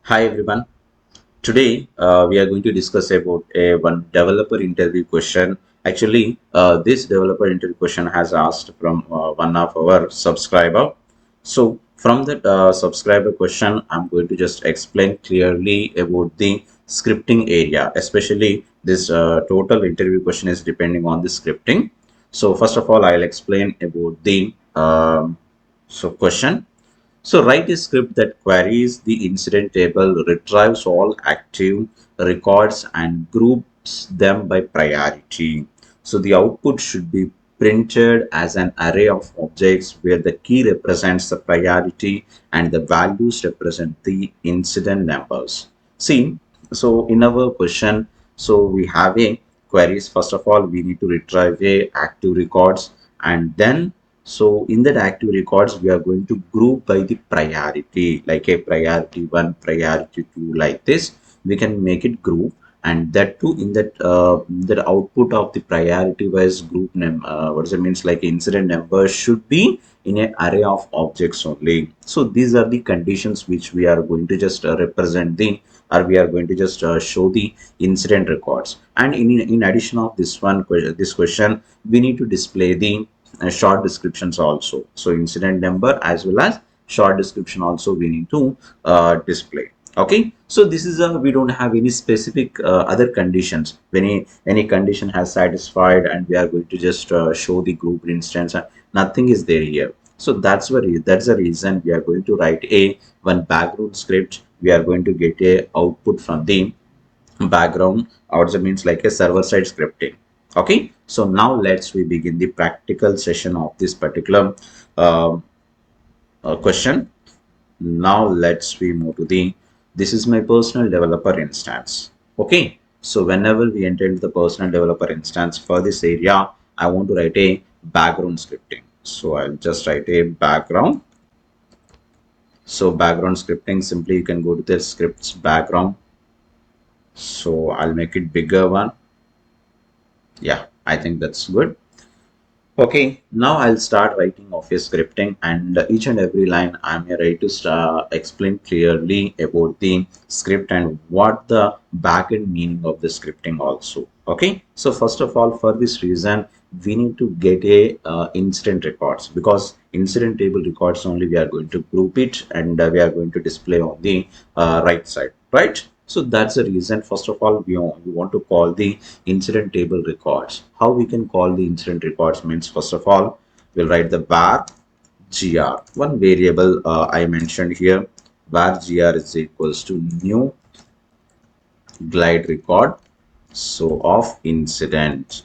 Hi everyone. Today we are going to discuss about a one developer interview question. Actually, this developer interview question has asked from one of our subscriber. So from that subscriber question, I'm going to just explain clearly about the scripting area. Especially this total interview question is depending on the scripting. So first of all, I'll explain about the question. So write a script that queries the incident table, retrieves all active records and groups them by priority. So the output should be printed as an array of objects where the key represents the priority and the values represent the incident numbers. See, so in our question, so we have a queries. First of all, we need to retrieve a active records, and then so in that active records, we are going to group by the priority, like a priority one, priority two, like this. We can make it group, and that too in that output of the priority wise group name. What does it means? Like incident number should be in an array of objects only. So these are the conditions which we are going to just represent the, or we are going to just show the incident records. And in addition of this one, this question, we need to display the short descriptions also. So incident number as well as short description also we need to display. Okay, so this is a, we don't have any specific other conditions. When any condition has satisfied, and we are going to just show the group instance, nothing is there here. So that's the reason we are going to write a one background script. We are going to get a output from the background, also means like a server side scripting. Okay, so now let's we begin the practical session of this particular uh, question. Now let's we move to the, this is my personal developer instance. Okay, so whenever we enter into the personal developer instance, for this area I want to write a background scripting. So I'll just write a background. So background scripting, simply you can go to the scripts background. So I'll make it bigger one. Yeah, I think that's good. Okay, now I'll start writing office scripting, and each and every line I'm ready to explain clearly about the script and what the backend meaning of the scripting also. Okay, so first of all, for this reason, we need to get a incident records, because incident table records only we are going to group it, and we are going to display on the right side, right? So that's the reason. First of all, we want to call the incident table records. How we can call the incident records means, first of all, we'll write the var gr, one variable I mentioned here. Var gr is equals to new glide record, so of incident.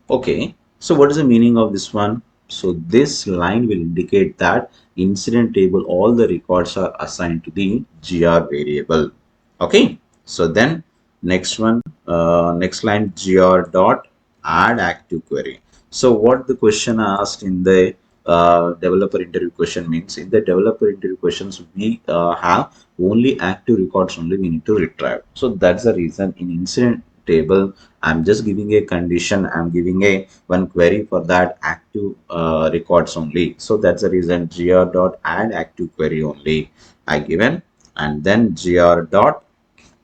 Okay, so what is the meaning of this one? So this line will indicate that incident table, all the records are assigned to the gr variable. Okay, so then next one, next line, gr dot add active query. So what the question asked in the developer interview question means, in the developer interview questions we have only active records only we need to retrieve. So that's the reason in incident table I'm just giving a condition, I'm giving a one query for that active records only. So that's the reason gr dot add active query only I given, and then gr dot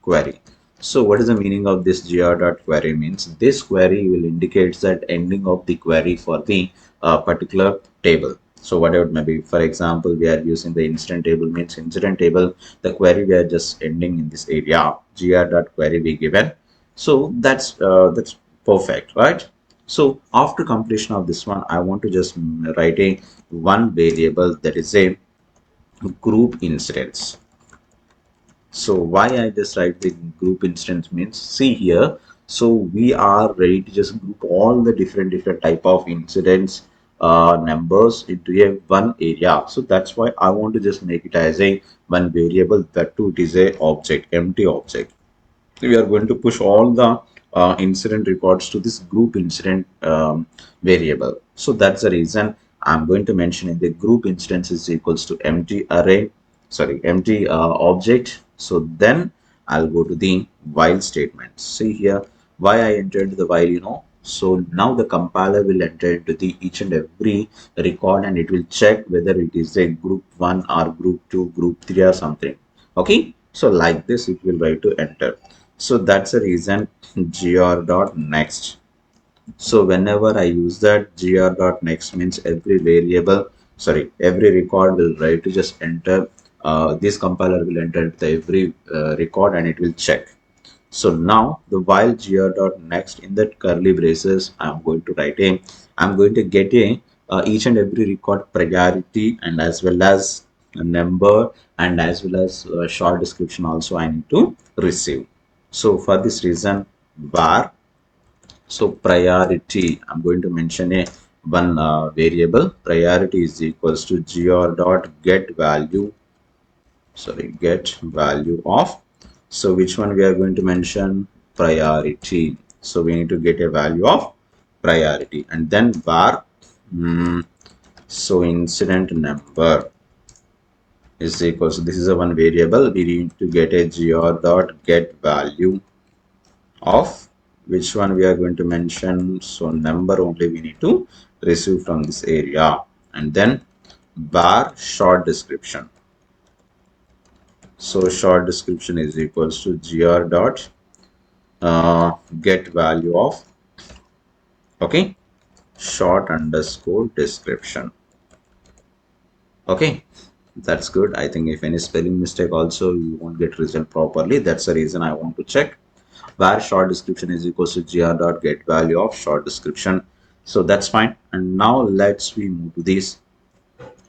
query. So what is the meaning of this gr dot query means, this query will indicate that ending of the query for the particular table. So whatever it may be, for example, we are using the incident table means incident table, the query we are just ending in this area, gr dot query we given. So that's perfect, right? So after completion of this one, I want to just write a one variable, that is a group instance. So why I just write the group instance means, see here, so we are ready to just group all the different type of incidents numbers into a one area. So that's why I want to just make it as a one variable, that too it is a object, empty object. We are going to push all the incident records to this group incident variable. So that's the reason I'm going to mention in the group instance is equals to empty array, sorry, empty object. So then I'll go to the while statement. See here, why I entered the while, so now the compiler will enter into the each and every record, and it will check whether it is a group 1 or group 2, group 3 or something. Okay, So like this it will write to enter. So that's the reason gr.next. So whenever I use that, gr.next means every variable, sorry, every record will try to just enter, this compiler will enter the every record and it will check. So now the while gr.next, in that curly braces, I'm going to write a, I'm going to get a each and every record priority and as well as a number and as well as a short description also I need to receive. So for this reason, var, so priority, I'm going to mention a one variable priority is equals to gr dot get value, sorry, get value of. So which one we are going to mention? Priority. So we need to get a value of priority and then var, so incident number is equals to, this is a one variable, we need to get a gr dot get value of which one we are going to mention. So number only we need to receive from this area and then bar short description. So short description is equals to gr dot get value of, okay, short underscore description. Okay, that's good. I think if any spelling mistake also you won't get result properly. That's the reason I want to check. Where short description is equals to gr dot get value of short description. So that's fine. And now let's we move to this.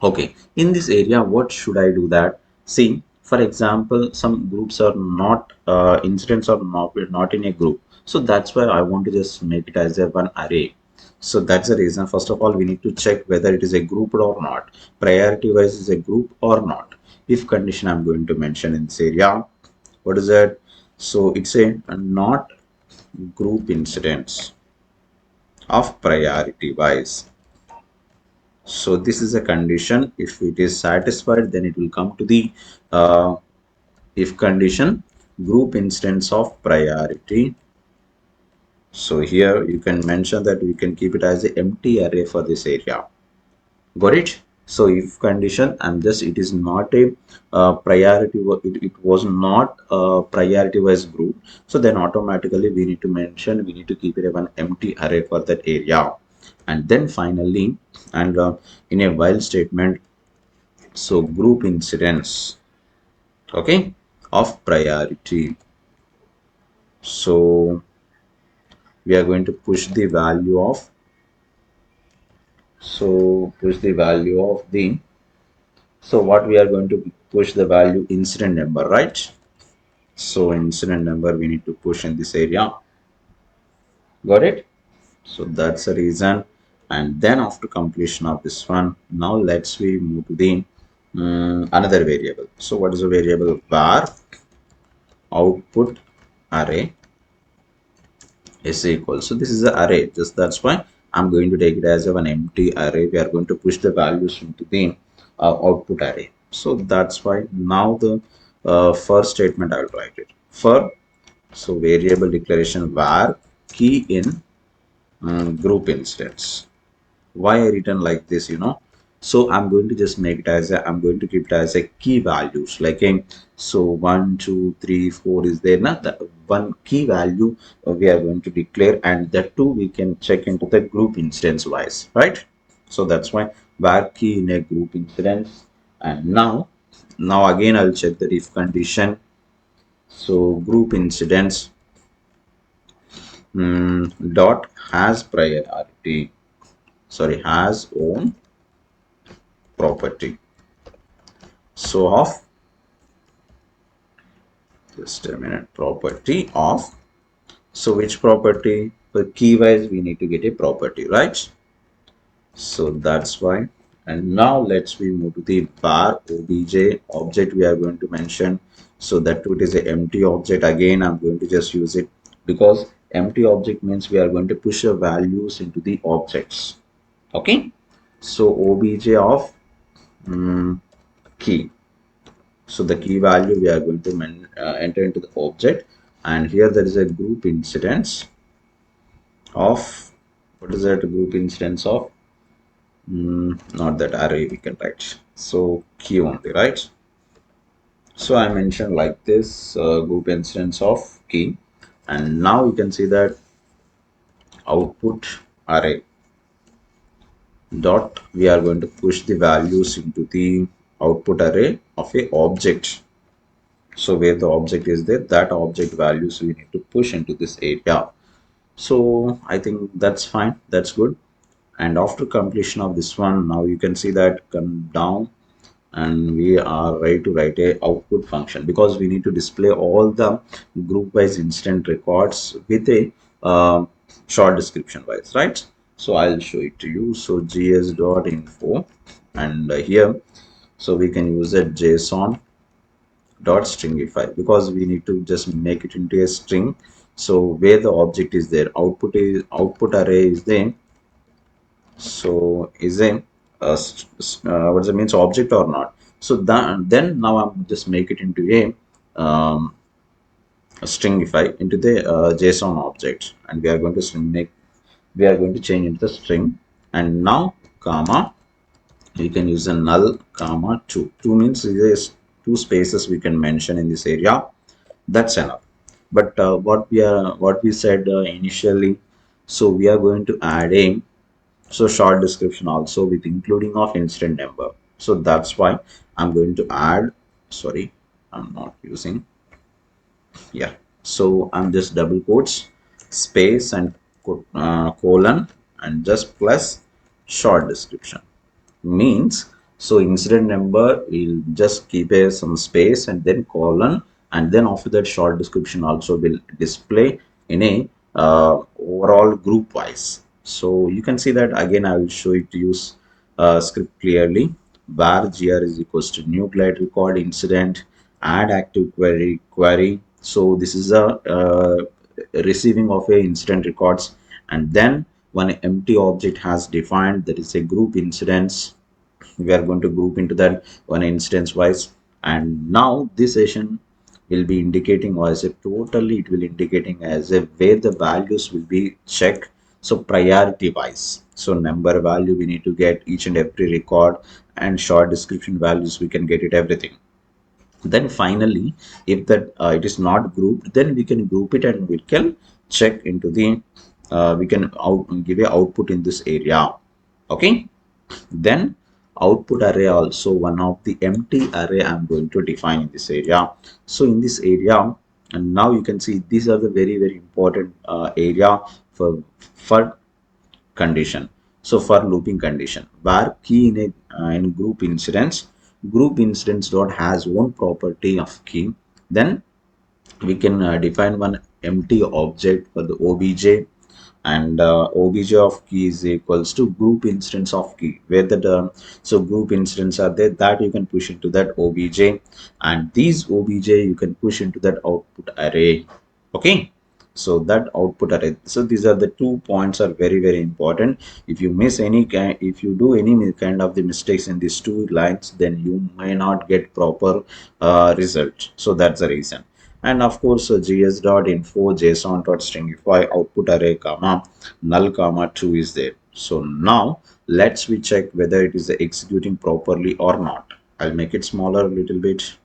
Okay, in this area, what should I do that? See, for example, some groups are not, incidents are not in a group. So that's why I want to just make it as a one array. So that's the reason. First of all, we need to check whether it is a group or not. Priority wise is a group or not. If condition I'm going to mention in this area, what is that? So it's a not group incidents of priority wise. So this is a condition. If it is satisfied, then it will come to the if condition group instance of priority. So here you can mention that we can keep it as an empty array for this area. Got it? So if condition and just it is not a priority, it was not a priority wise group. So then automatically we need to mention, we need to keep it a one empty array for that area. And then finally, and in a while statement, so group incidence, okay, of priority. So we are going to push the value of, so push the value of the, so what we are going to push the value incident number, right? So incident number we need to push in this area. Got it? So that's the reason. And then after completion of this one, now let's we move to the another variable. So what is a variable? Var output array is equal. So this is the array. Just that's why I'm going to take it as an empty array. We are going to push the values into the output array. So that's why now the first statement I will write it for, so variable declaration var key in group instance. Why I written like this, so I'm going to just make it as a, I'm going to keep it as a key values like a, so 1 2 3 4 is there now, the one key value we are going to declare and that too we can check into the group instance wise, right? So that's why var key in a group instance. And now again I'll check the if condition. So group incidents dot has priority, sorry, has own property. So of, just a minute, property of, so which property? For key wise we need to get a property, right? So that's why. And now let's we move to the bar obj object we are going to mention. So that it is an empty object. Again I'm going to just use it because empty object means we are going to push the values into the objects. Okay, so obj of key. So the key value we are going to enter into the object, and here there is a group incidence of, what is that group incidence of? Not that array we can write. So key only, right? So I mentioned like this group instance of key, and now you can see that output array dot, we are going to push the values into the output array of a object. So where the object is there, that object values we need to push into this area. So I think that's fine, that's good. And after completion of this one, now you can see that come down, and we are ready to write a output function, because we need to display all the group wise incident records with a short description wise, right? So I'll show it to you. So gs.info, and here, so we can use a json dot stringify, because we need to just make it into a string. So where the object is there, output array is there. So is a what does it means, object or not? So that, then now I'm just make it into a stringify into the json object, and we are going to change into the string. And now comma, we can use a null comma 2. 2 means there's two spaces we can mention in this area. That's enough. But what we said initially, so we are going to add a so short description also with including of incident number. So that's why I'm going to add, sorry, I'm not using, yeah. So I'm just double quotes, space, and colon, and just plus short description. Means, so incident number, we'll just keep a some space and then colon, and then after that short description also will display in a overall group wise. So you can see that again. I will show it to use script clearly. Var gr is equals to new glide record incident, add active query. So this is a receiving of a incident records, and then one empty object has defined, that is a group incidents. We are going to group into that one instance wise. And now this session will be indicating, or as a totally it will indicating as a where the values will be checked. So priority wise, so number value we need to get each and every record, and short description values we can get it everything. Then finally, if that it is not grouped, then we can group it and we can check into the we can give a output in this area. Okay. Then output array also, one of the empty array I'm going to define in this area. So in this area, and now you can see these are the very important area for condition. So for looping condition, where key in a in group incidents dot has one property of key, then we can define one empty object for the obj, and obj of key is equals to group instance of key, where the so group instance are there, that you can push into that obj, and these obj you can push into that output array. Okay. So that output array, so these are the 2 points are very important. If you miss any kind, if you do any kind of the mistakes in these two lines, then you may not get proper result. So that's the reason. And of course gs.info json.stringify output array comma null comma 2 is there. So now let's we check whether it is executing properly or not. I'll make it smaller a little bit.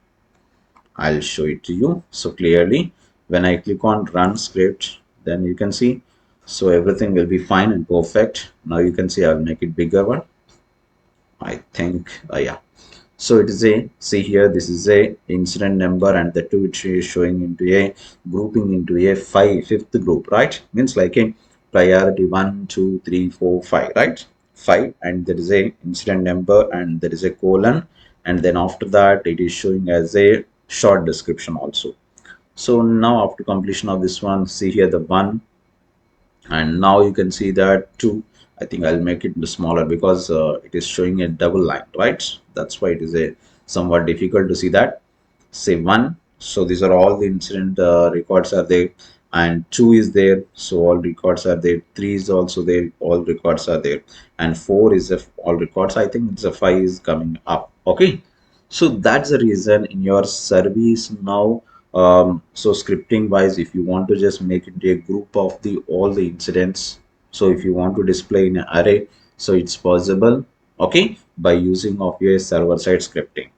I'll show it to you. So clearly, when I click on run script, then you can see, so everything will be fine and perfect. Now you can see I'll make it bigger one. I think, yeah. So it is a, see here, this is a incident number, and the two it is showing into a grouping into a fifth group, right? Means like a priority 1, 2, 3, 4, 5, right? 5, and there is a incident number, and there is a colon, and then after that it is showing as a short description also. So now after completion of this one, see here the 1, and now you can see that 2. I think I'll make it smaller, because it is showing a double line, right? That's why it is a somewhat difficult to see that. Say 1, so these are all the incident records are there, and 2 is there, so all records are there. 3 is also there, all records are there, and 4 is all records. I think it's a 5 is coming up. Okay. So that's the reason in your service now, so scripting wise, if you want to just make it a group of the all the incidents, so if you want to display in an array, so it's possible. Okay, by using of your server side scripting.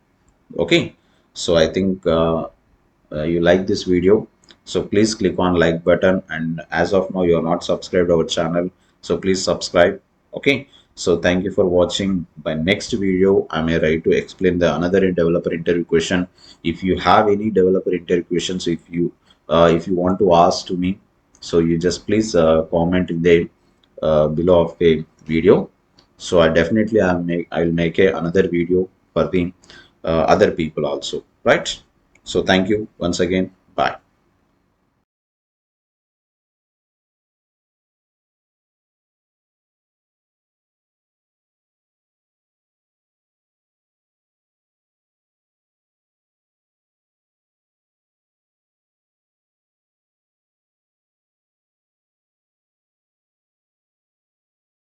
Okay. So I think you like this video, so please click on like button, and as of now you are not subscribed our channel, so please subscribe. Okay, so thank you for watching. By next video I may try to explain the another developer interview question. If you have any developer interview questions, if you want to ask to me, so you just please comment in the below of the video. So I definitely I'll make another video for the other people also, right? So thank you once again. Bye.